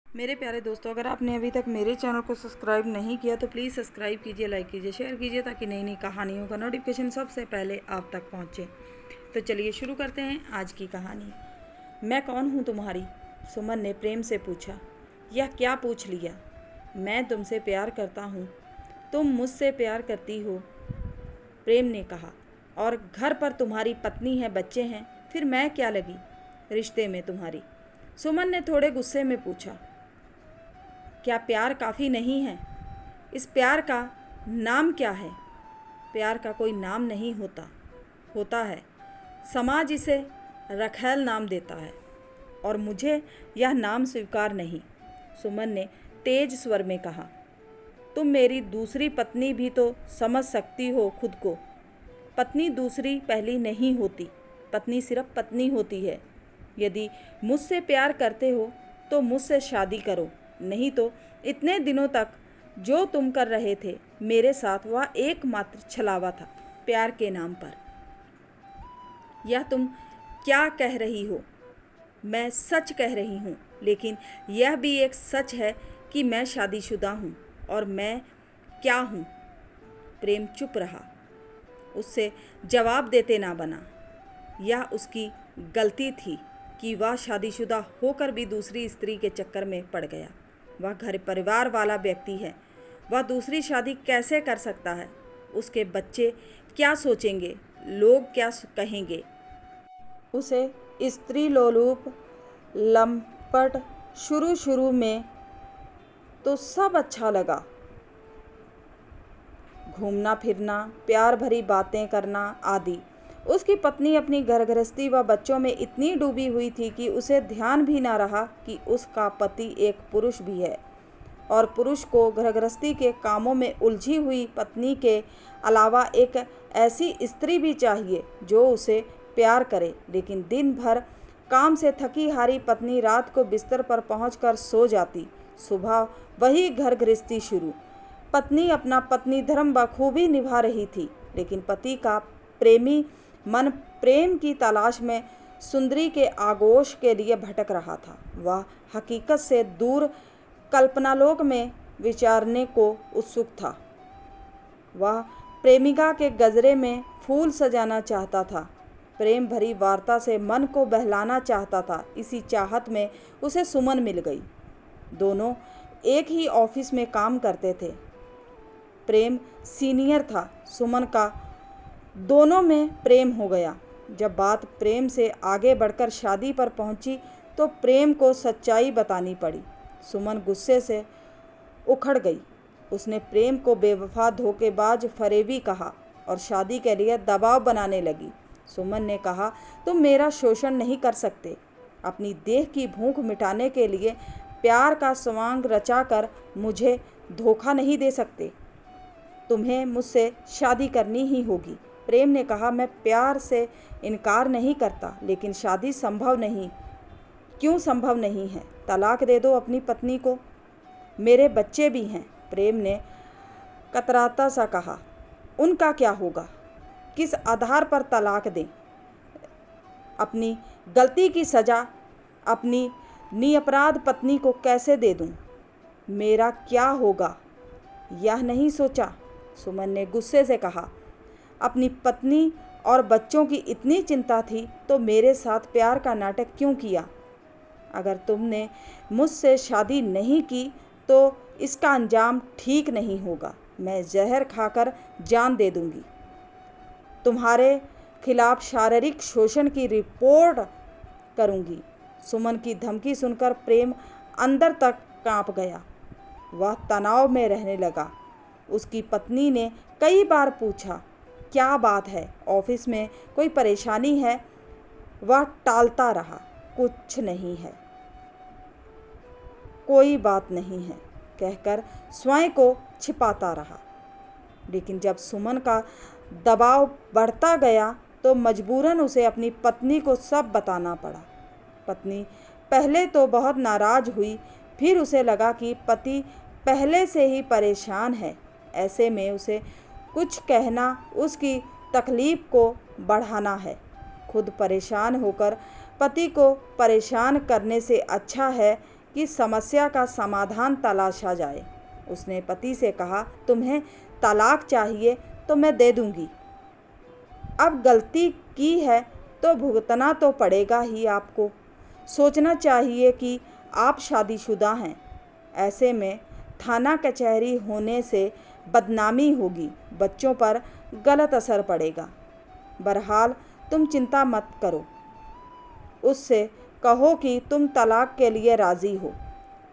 मेरे प्यारे दोस्तों, अगर आपने अभी तक मेरे चैनल को सब्सक्राइब नहीं किया तो प्लीज़ सब्सक्राइब कीजिए, लाइक कीजिए, शेयर कीजिए ताकि नई नई कहानियों का नोटिफिकेशन सबसे पहले आप तक पहुंचे। तो चलिए शुरू करते हैं आज की कहानी। मैं कौन हूं तुम्हारी? सुमन ने प्रेम से पूछा। यह क्या पूछ लिया? मैं तुमसे प्यार करता हूँ, तुम मुझसे प्यार करती हो, प्रेम ने कहा। और घर पर तुम्हारी पत्नी है, बच्चे हैं, फिर मैं क्या लगी रिश्ते में तुम्हारी? सुमन ने थोड़े गुस्से में पूछा। क्या प्यार काफ़ी नहीं है? इस प्यार का नाम क्या है? प्यार का कोई नाम नहीं होता। होता है, समाज इसे रखैल नाम देता है और मुझे यह नाम स्वीकार नहीं। सुमन ने तेज स्वर में कहा। तुम मेरी दूसरी पत्नी भी तो समझ सकती हो खुद को। पत्नी दूसरी पहली नहीं होती, पत्नी सिर्फ पत्नी होती है। यदि मुझसे प्यार करते हो तो मुझसे शादी करो, नहीं तो इतने दिनों तक जो तुम कर रहे थे मेरे साथ वह एकमात्र छलावा था, प्यार के नाम पर। यह तुम क्या कह रही हो? मैं सच कह रही हूँ, लेकिन यह भी एक सच है कि मैं शादीशुदा हूँ। और मैं क्या हूँ? प्रेम चुप रहा, उससे जवाब देते ना बना। यह उसकी गलती थी कि वह शादीशुदा होकर भी दूसरी स्त्री के चक्कर में पड़ गया। वह घर परिवार वाला व्यक्ति है, वह दूसरी शादी कैसे कर सकता है? उसके बच्चे क्या सोचेंगे? लोग क्या कहेंगे? उसे स्त्री लोलुप लंपट शुरू में तो सब अच्छा लगा, घूमना फिरना, प्यार भरी बातें करना आदि। उसकी पत्नी अपनी घर गृहस्थी व बच्चों में इतनी डूबी हुई थी कि उसे ध्यान भी ना रहा कि उसका पति एक पुरुष भी है और पुरुष को घर गृहस्थी के कामों में उलझी हुई पत्नी के अलावा एक ऐसी स्त्री भी चाहिए जो उसे प्यार करे। लेकिन दिन भर काम से थकी हारी पत्नी रात को बिस्तर पर पहुंचकर सो जाती। सुबह वही घर गृहस्थी शुरू। पत्नी अपना पत्नी धर्म बखूबी निभा रही थी, लेकिन पति का प्रेमी मन प्रेम की तलाश में सुंदरी के आगोश के लिए भटक रहा था। वह हकीकत से दूर कल्पनालोक में विचारने को उत्सुक था। वह प्रेमिका के गजरे में फूल सजाना चाहता था, प्रेम भरी वार्ता से मन को बहलाना चाहता था। इसी चाहत में उसे सुमन मिल गई। दोनों एक ही ऑफिस में काम करते थे। प्रेम सीनियर था, सुमन का दोनों में प्रेम हो गया। जब बात प्रेम से आगे बढ़कर शादी पर पहुंची तो प्रेम को सच्चाई बतानी पड़ी। सुमन गुस्से से उखड़ गई। उसने प्रेम को बेवफा, धोखेबाज, फरेबी कहा और शादी के लिए दबाव बनाने लगी। सुमन ने कहा, तुम मेरा शोषण नहीं कर सकते। अपनी देह की भूख मिटाने के लिए प्यार का स्वांग रचाकर मुझे धोखा नहीं दे सकते। तुम्हें मुझसे शादी करनी ही होगी। प्रेम ने कहा, मैं प्यार से इनकार नहीं करता, लेकिन शादी संभव नहीं। क्यों संभव नहीं है? तलाक दे दो अपनी पत्नी को, मेरे बच्चे भी हैं। प्रेम ने कतराता सा कहा। उनका क्या होगा? किस आधार पर तलाक दें? अपनी गलती की सज़ा अपनी निरपराध पत्नी को कैसे दे दूं? मेरा क्या होगा यह नहीं सोचा? सुमन ने गुस्से से कहा। अपनी पत्नी और बच्चों की इतनी चिंता थी तो मेरे साथ प्यार का नाटक क्यों किया? अगर तुमने मुझसे शादी नहीं की तो इसका अंजाम ठीक नहीं होगा। मैं जहर खाकर जान दे दूंगी। तुम्हारे खिलाफ शारीरिक शोषण की रिपोर्ट करूंगी। सुमन की धमकी सुनकर प्रेम अंदर तक कांप गया। वह तनाव में रहने लगा। उसकी पत्नी ने कई बार पूछा, क्या बात है? ऑफिस में कोई परेशानी है? वह टालता रहा, कुछ नहीं है, कोई बात नहीं है कहकर स्वयं को छिपाता रहा। लेकिन जब सुमन का दबाव बढ़ता गया तो मजबूरन उसे अपनी पत्नी को सब बताना पड़ा। पत्नी पहले तो बहुत नाराज़ हुई, फिर उसे लगा कि पति पहले से ही परेशान है। ऐसे में उसे कुछ कहना उसकी तकलीफ़ को बढ़ाना है। खुद परेशान होकर पति को परेशान करने से अच्छा है कि समस्या का समाधान तलाशा जाए। उसने पति से कहा, तुम्हें तलाक चाहिए तो मैं दे दूंगी। अब गलती की है तो भुगतना तो पड़ेगा ही आपको। सोचना चाहिए कि आप शादीशुदा हैं। ऐसे में थाना कचहरी होने से बदनामी होगी, बच्चों पर गलत असर पड़ेगा। बहरहाल तुम चिंता मत करो। उससे कहो कि तुम तलाक के लिए राज़ी हो।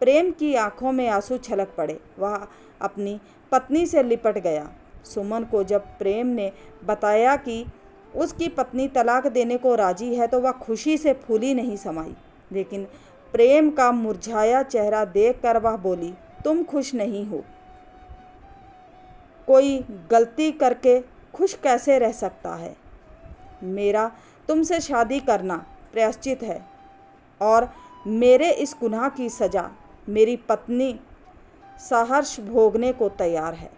प्रेम की आंखों में आंसू छलक पड़े। वह अपनी पत्नी से लिपट गया। सुमन को जब प्रेम ने बताया कि उसकी पत्नी तलाक देने को राजी है तो वह खुशी से फूली नहीं समाई। लेकिन प्रेम का मुरझाया चेहरा देखकर वह बोली, तुम खुश नहीं हो। कोई गलती करके खुश कैसे रह सकता है? मेरा तुमसे शादी करना प्रायश्चित है और मेरे इस गुनाह की सज़ा मेरी पत्नी सहर्ष भोगने को तैयार है।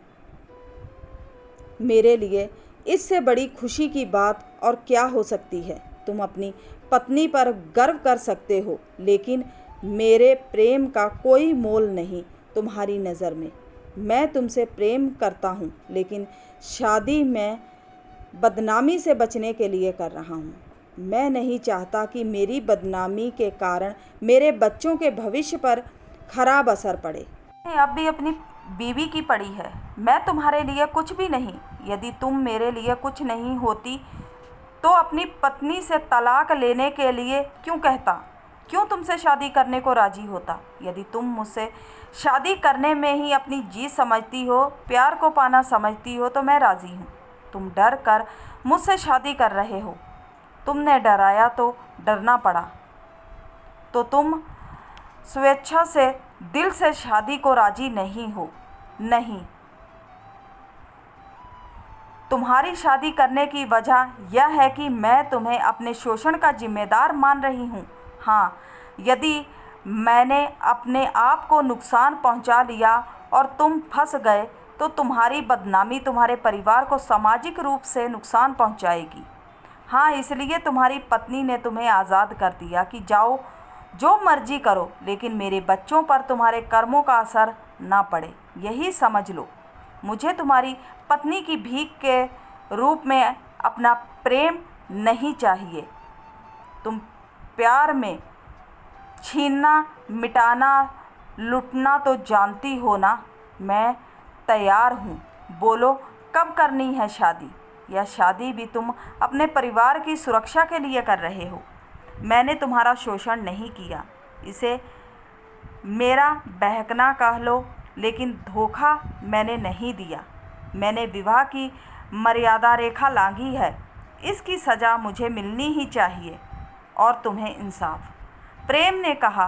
मेरे लिए इससे बड़ी खुशी की बात और क्या हो सकती है? तुम अपनी पत्नी पर गर्व कर सकते हो, लेकिन मेरे प्रेम का कोई मोल नहीं तुम्हारी नज़र में। मैं तुमसे प्रेम करता हूँ, लेकिन शादी मैं बदनामी से बचने के लिए कर रहा हूँ। मैं नहीं चाहता कि मेरी बदनामी के कारण मेरे बच्चों के भविष्य पर खराब असर पड़े। अब भी अपनी बीवी की पड़ी है। मैं तुम्हारे लिए कुछ भी नहीं। यदि तुम मेरे लिए कुछ नहीं होती तो अपनी पत्नी से तलाक लेने के लिए क्यों कहता? क्यों तुमसे शादी करने को राजी होता? यदि तुम मुझसे शादी करने में ही अपनी जीत समझती हो, प्यार को पाना समझती हो, तो मैं राज़ी हूँ। तुम डर कर मुझसे शादी कर रहे हो। तुमने डराया तो डरना पड़ा। तो तुम स्वेच्छा से दिल से शादी को राजी नहीं हो। नहीं, तुम्हारी शादी करने की वजह यह है कि मैं तुम्हें अपने शोषण का जिम्मेदार मान रही हूँ। हाँ, यदि मैंने अपने आप को नुकसान पहुँचा लिया और तुम फंस गए तो तुम्हारी बदनामी तुम्हारे परिवार को सामाजिक रूप से नुकसान पहुँचाएगी। हाँ, इसलिए तुम्हारी पत्नी ने तुम्हें आज़ाद कर दिया कि जाओ जो मर्जी करो, लेकिन मेरे बच्चों पर तुम्हारे कर्मों का असर ना पड़े। यही समझ लो। मुझे तुम्हारी पत्नी की भीख के रूप में अपना प्रेम नहीं चाहिए। तुम प्यार में छीनना, मिटाना, लुटना तो जानती हो ना। मैं तैयार हूँ। बोलो कब करनी है शादी? यह शादी भी तुम अपने परिवार की सुरक्षा के लिए कर रहे हो। मैंने तुम्हारा शोषण नहीं किया। इसे मेरा बहकना कह लो, लेकिन धोखा मैंने नहीं दिया। मैंने विवाह की मर्यादा रेखा लांघी है। इसकी सज़ा मुझे मिलनी ही चाहिए और तुम्हें इंसाफ। प्रेम ने कहा।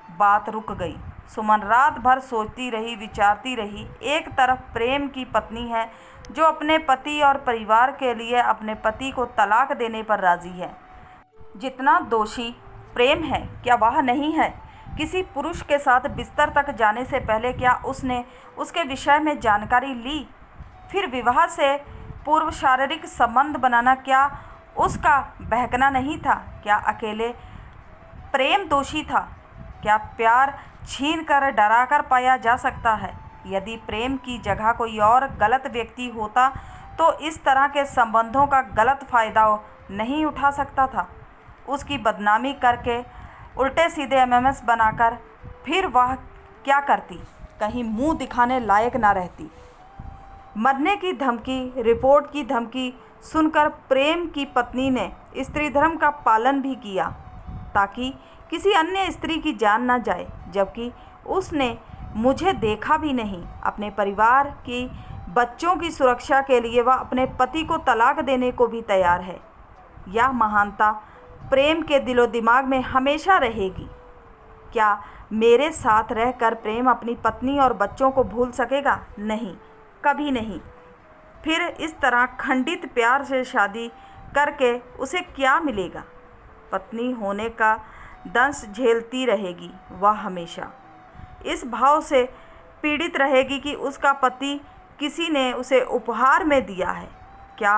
बात रुक गई। सुमन रात भर सोचती रही, विचारती रही। एक तरफ प्रेम की पत्नी है जो अपने पति और परिवार के लिए अपने पति को तलाक देने पर राज़ी है। जितना दोषी प्रेम है, क्या वह नहीं है? किसी पुरुष के साथ बिस्तर तक जाने से पहले क्या उसने उसके विषय में जानकारी ली? फिर विवाह से पूर्व शारीरिक संबंध बनाना क्या उसका बहकना नहीं था? क्या अकेले प्रेम दोषी था? क्या प्यार छीन कर डरा कर पाया जा सकता है? यदि प्रेम की जगह कोई और गलत व्यक्ति होता तो इस तरह के संबंधों का गलत फ़ायदा नहीं उठा सकता था। उसकी बदनामी करके उल्टे सीधे एमएमएस बनाकर फिर वह क्या करती? कहीं मुंह दिखाने लायक ना रहती। मरने की धमकी, रिपोर्ट की धमकी सुनकर प्रेम की पत्नी ने स्त्री धर्म का पालन भी किया ताकि किसी अन्य स्त्री की जान ना जाए, जबकि उसने मुझे देखा भी नहीं। अपने परिवार की बच्चों की सुरक्षा के लिए वह अपने पति को तलाक देने को भी तैयार है। यह महानता प्रेम के दिलो दिमाग में हमेशा रहेगी। क्या मेरे साथ रहकर प्रेम अपनी पत्नी और बच्चों को भूल सकेगा? नहीं, कभी नहीं। फिर इस तरह खंडित प्यार से शादी करके उसे क्या मिलेगा? पत्नी होने का दंश झेलती रहेगी वह हमेशा। इस भाव से पीड़ित रहेगी कि उसका पति किसी ने उसे उपहार में दिया है। क्या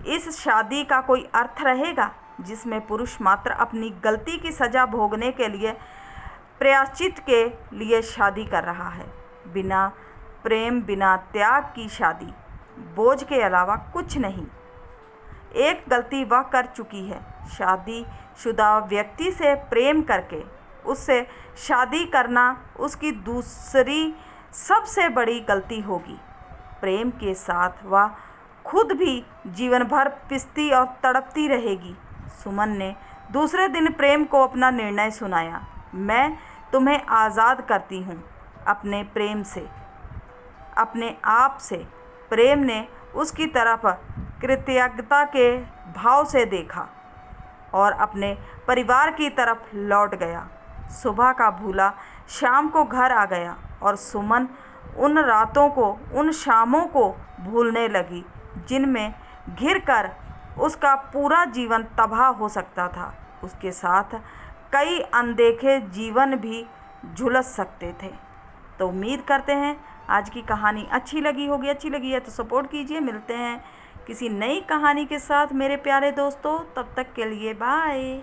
इस शादी का कोई अर्थ रहेगा जिसमें पुरुष मात्र अपनी गलती की सज़ा भोगने के लिए प्रायश्चित के लिए शादी कर रहा है। बिना प्रेम, बिना त्याग की शादी बोझ के अलावा कुछ नहीं। एक गलती वह कर चुकी है, शादीशुदा व्यक्ति से प्रेम करके उससे शादी करना उसकी दूसरी सबसे बड़ी गलती होगी। प्रेम के साथ वह खुद भी जीवन भर पिसती और तड़पती रहेगी। सुमन ने दूसरे दिन प्रेम को अपना निर्णय सुनाया। मैं तुम्हें आज़ाद करती हूँ अपने प्रेम से, अपने आप से। प्रेम ने उसकी तरफ कृतज्ञता के भाव से देखा और अपने परिवार की तरफ लौट गया। सुबह का भूला शाम को घर आ गया और सुमन उन रातों को, उन शामों को भूलने लगी जिनमें घिरकर उसका पूरा जीवन तबाह हो सकता था। उसके साथ कई अनदेखे जीवन भी झुलस सकते थे। तो उम्मीद करते हैं आज की कहानी अच्छी लगी होगी। अच्छी लगी है तो सपोर्ट कीजिए। मिलते हैं किसी नई कहानी के साथ मेरे प्यारे दोस्तों। तब तक के लिए बाय।